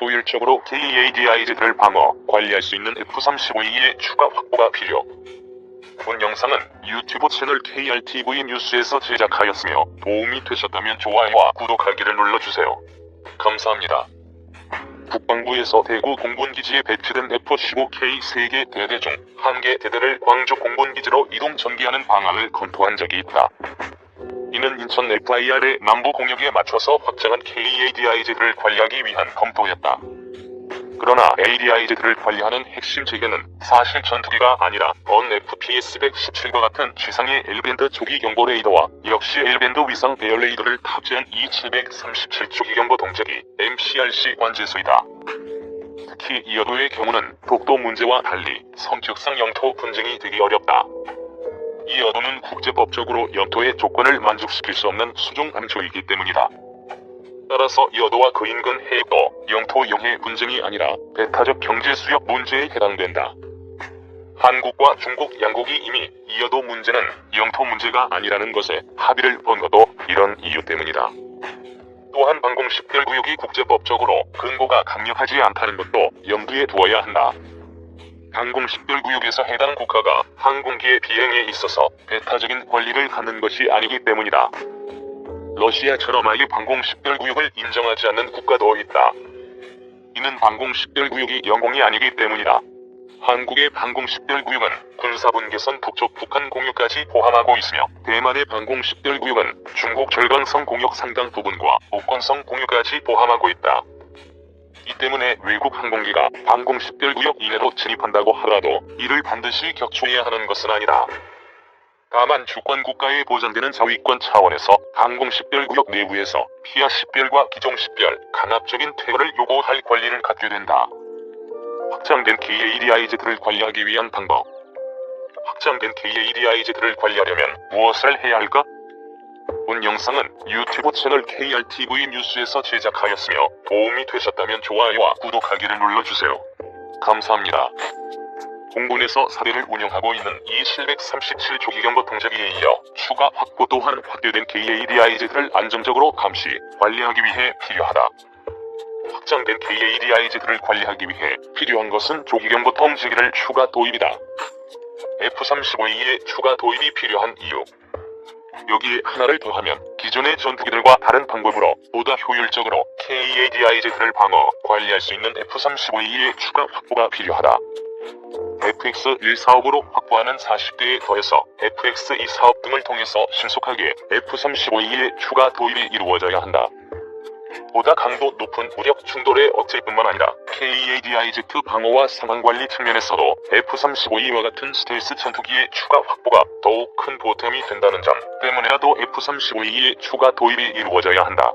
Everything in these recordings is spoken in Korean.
효율적으로 KADIZ를 방어, 관리할 수 있는 F-35E의 추가 확보가 필요. 본 영상은 유튜브 채널 KRTV 뉴스에서 제작하였으며 도움이 되셨다면 좋아요와 구독하기를 눌러주세요. 감사합니다. 국방부에서 대구 공군기지에 배치된 F-15K 3개 대대 중 1개 대대를 광주 공군기지로 이동 전개하는 방안을 검토한 적이 있다. 이는 인천 FIR의 남부 공역에 맞춰서 확장한 KADIZ를 관리하기 위한 검토였다. 그러나 ADIZ를 관리하는 핵심 체계는 사실 전투기가 아니라 FPS-117과 같은 지상의 L밴드 조기 경보 레이더와 역시 L밴드 위상 배열 레이더를 탑재한 E737 조기 경보 동작이 MCRC 관제소이다. 특히 이 여도의 경우는 독도 문제와 달리 성격상 영토 분쟁이 되기 어렵다. 이 여도는 국제법적으로 영토의 조건을 만족시킬 수 없는 수중 함초이기 때문이다. 따라서 여도와 그 인근 해역도 영토 영해 분쟁이 아니라 배타적 경제 수역 문제에 해당된다. 한국과 중국 양국이 이미 이 여도 문제는 영토 문제가 아니라는 것에 합의를 본 것도 이런 이유 때문이다. 또한 방공식별구역이 국제법적으로 근거가 강력하지 않다는 것도 염두에 두어야 한다. 방공식별구역에서 해당 국가가 항공기의 비행에 있어서 배타적인 권리를 갖는 것이 아니기 때문이다. 러시아처럼 아예 방공식별구역을 인정하지 않는 국가도 있다. 이는 방공식별구역이 영공이 아니기 때문이다. 한국의 방공식별구역은 군사분계선 북쪽 북한 공역까지 포함하고 있으며 대만의 방공식별구역은 중국 절강성 공역 상당 부분과 복건성 공역까지 포함하고 있다. 이 때문에 외국 항공기가 방공식별구역 이내로 진입한다고 하더라도 이를 반드시 격추해야 하는 것은 아니다. 다만 주권국가에 보장되는 자위권 차원에서 방공식별구역 내부에서 피하식별과 기종식별, 강압적인 퇴거를 요구할 권리를 갖게 된다. 확장된 KADIZ를 관리하기 위한 방법. 확장된 KADIZ를 관리하려면 무엇을 해야 할까? 본 영상은 유튜브 채널 KRTV 뉴스에서 제작하였으며 도움이 되셨다면 좋아요와 구독하기를 눌러주세요. 감사합니다. 공군에서 사대를 운영하고 있는 E737 조기경보 동작기에 이어 추가 확보 또한 확대된 KADIZ를 안정적으로 감시, 관리하기 위해 필요하다. 확장된 KADIZ를 관리하기 위해 필요한 것은 조기경보 동작기를 추가 도입이다. F-35E의 추가 도입이 필요한 이유. 여기에 하나를 더하면 기존의 전투기들과 다른 방법으로 보다 효율적으로 KADIZ를 방어, 관리할 수 있는 F-35E의 추가 확보가 필요하다. FX-1 사업으로 확보하는 40대에 더해서 FX-2 사업 등을 통해서 신속하게 F-35E의 추가 도입이 이루어져야 한다. 보다 강도 높은 무력 충돌의 억제뿐만 아니라 KADIZ 방어와 상황관리 측면에서도 F-35E와 같은 스텔스 전투기의 추가 확보가 더욱 큰 보탬이 된다는 점 때문에라도 F-35E의 추가 도입이 이루어져야 한다.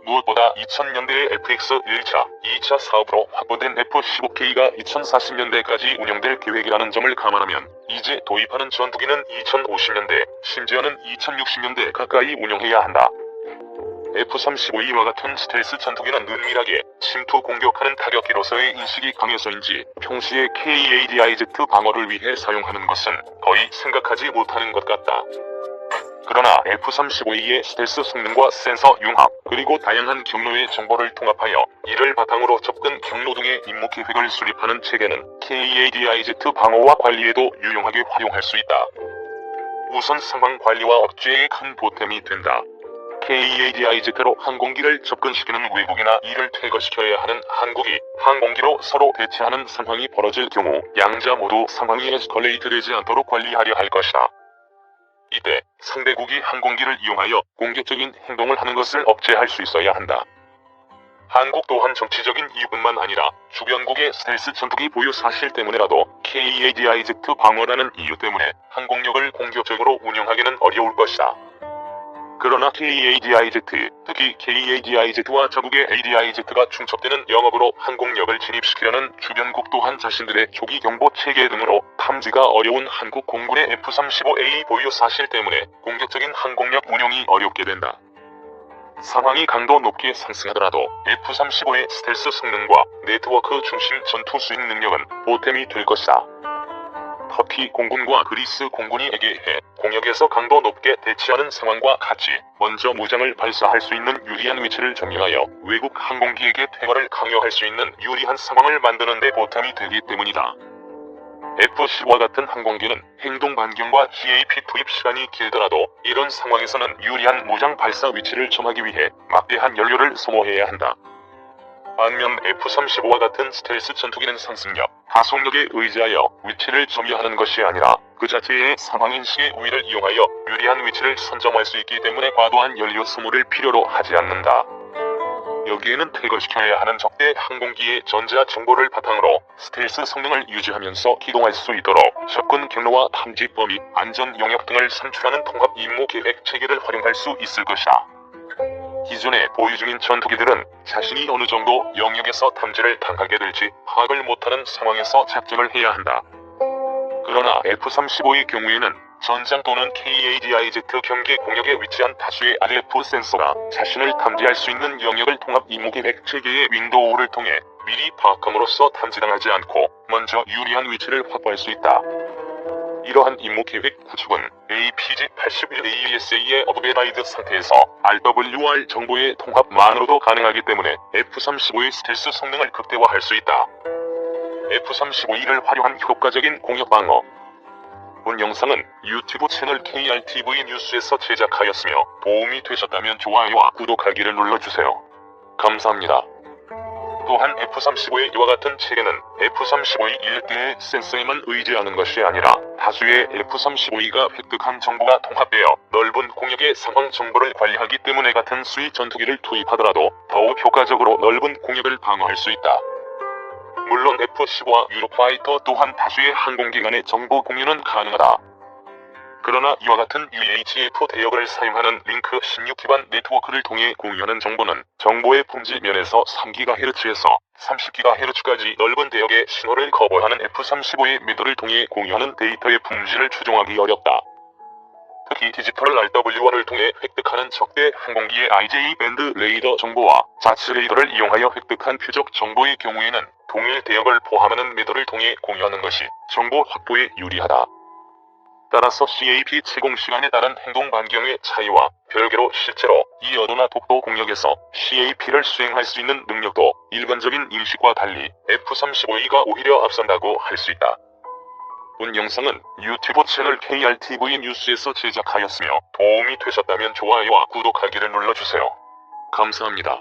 무엇보다 2000년대의 FX-1차, 2차 사업으로 확보된 F-15K가 2040년대까지 운영될 계획이라는 점을 감안하면 이제 도입하는 전투기는 2050년대, 심지어는 2060년대 가까이 운영해야 한다. F-35E와 같은 스텔스 전투기는 은밀하게 침투 공격하는 타격기로서의 인식이 강해서인지 평시에 KADIZ 방어를 위해 사용하는 것은 거의 생각하지 못하는 것 같다. 그러나 F-35E의 스텔스 성능과 센서 융합, 그리고 다양한 경로의 정보를 통합하여 이를 바탕으로 접근 경로 등의 임무 계획을 수립하는 체계는 KADIZ 방어와 관리에도 유용하게 활용할 수 있다. 우선 상황 관리와 억제에 큰 보탬이 된다. KADIZ로 항공기를 접근시키는 외국이나 이를 퇴거시켜야 하는 한국이 항공기로 서로 대치하는 상황이 벌어질 경우 양자 모두 상황이 에스컬레이트 되지 않도록 관리하려 할 것이다. 이때 상대국이 항공기를 이용하여 공격적인 행동을 하는 것을 억제할 수 있어야 한다. 한국 또한 정치적인 이유뿐만 아니라 주변국의 스텔스 전투기 보유 사실 때문에라도 KADIZ 방어라는 이유 때문에 항공력을 공격적으로 운영하기는 어려울 것이다. 그러나 KADIZ, 특히 KADIZ와 자국의 ADIZ가 중첩되는 영역으로 항공력을 진입시키려는 주변국 또한 자신들의 조기 경보 체계 등으로 탐지가 어려운 한국 공군의 F-35A 보유 사실 때문에 공격적인 항공력 운용이 어렵게 된다. 상황이 강도 높게 상승하더라도 F-35의 스텔스 성능과 네트워크 중심 전투 수행 능력은 보탬이 될 것이다. 터키 공군과 그리스 공군이 에게해 공역에서 강도 높게 대치하는 상황과 같이 먼저 무장을 발사할 수 있는 유리한 위치를 점령하여 외국 항공기에게 퇴거를 강요할 수 있는 유리한 상황을 만드는 데 보탬이 되기 때문이다. F-15와 같은 항공기는 행동 반경과 GAP 투입 시간이 길더라도 이런 상황에서는 유리한 무장 발사 위치를 점하기 위해 막대한 연료를 소모해야 한다. 반면 F-35와 같은 스텔스 전투기는 상승력, 가속력에 의지하여 위치를 점유하는 것이 아니라 그 자체의 상황인식의 우위를 이용하여 유리한 위치를 선점할 수 있기 때문에 과도한 연료 소모를 필요로 하지 않는다. 여기에는 퇴거시켜야 하는 적대 항공기의 전자 정보를 바탕으로 스텔스 성능을 유지하면서 기동할 수 있도록 접근 경로와 탐지 범위, 안전 영역 등을 산출하는 통합 임무 계획 체계를 활용할 수 있을 것이다. 기존에 보유 중인 전투기들은 자신이 어느 정도 영역에서 탐지를 당하게 될지 파악을 못하는 상황에서 작전을 해야 한다. 그러나 F-35의 경우에는 전장 또는 KADIZ 경계 공역에 위치한 다수의 RF 센서가 자신을 탐지할 수 있는 영역을 통합 임무계획 체계의 윈도우를 통해 미리 파악함으로써 탐지당하지 않고 먼저 유리한 위치를 확보할 수 있다. 이러한 임무계획 구축은 APG-81AESA의 어드베라이드 상태에서 RWR 정보의 통합만으로도 가능하기 때문에 F-35의 스텔스 성능을 극대화할 수 있다. F-35E를 활용한 효과적인 공역 방어. 본 영상은 유튜브 채널 KRTV 뉴스에서 제작하였으며 도움이 되셨다면 좋아요와 구독하기를 눌러주세요. 감사합니다. 또한 F-35의 이와 같은 체계는 F-35의 일대의 센서에만 의지하는 것이 아니라 다수의 F-35E가 획득한 정보가 통합되어 넓은 공역의 상황 정보를 관리하기 때문에 같은 수의 전투기를 투입하더라도 더욱 효과적으로 넓은 공역을 방어할 수 있다. 물론 F-15와 유로파이터 또한 다수의 항공기 간의 정보 공유는 가능하다. 그러나 이와 같은 UHF 대역을 사용하는 링크 16 기반 네트워크를 통해 공유하는 정보는 정보의 품질 면에서 3GHz에서 30GHz까지 넓은 대역의 신호를 커버하는 F-35의 매도를 통해 공유하는 데이터의 품질을 추종하기 어렵다. 특히 디지털 RWR을 통해 획득하는 적대 항공기의 IJ-밴드 레이더 정보와 자치 레이더를 이용하여 획득한 표적 정보의 경우에는 동일 대역을 포함하는 매도를 통해 공유하는 것이 정보 확보에 유리하다. 따라서 CAP 채공 시간에 따른 행동 반경의 차이와 별개로 실제로 이 어도나 독도 공역에서 CAP를 수행할 수 있는 능력도 일반적인 인식과 달리 F-35E가 오히려 앞선다고 할 수 있다. 본 영상은 유튜브 채널 KRTV 뉴스에서 제작하였으며 도움이 되셨다면 좋아요와 구독하기를 눌러주세요. 감사합니다.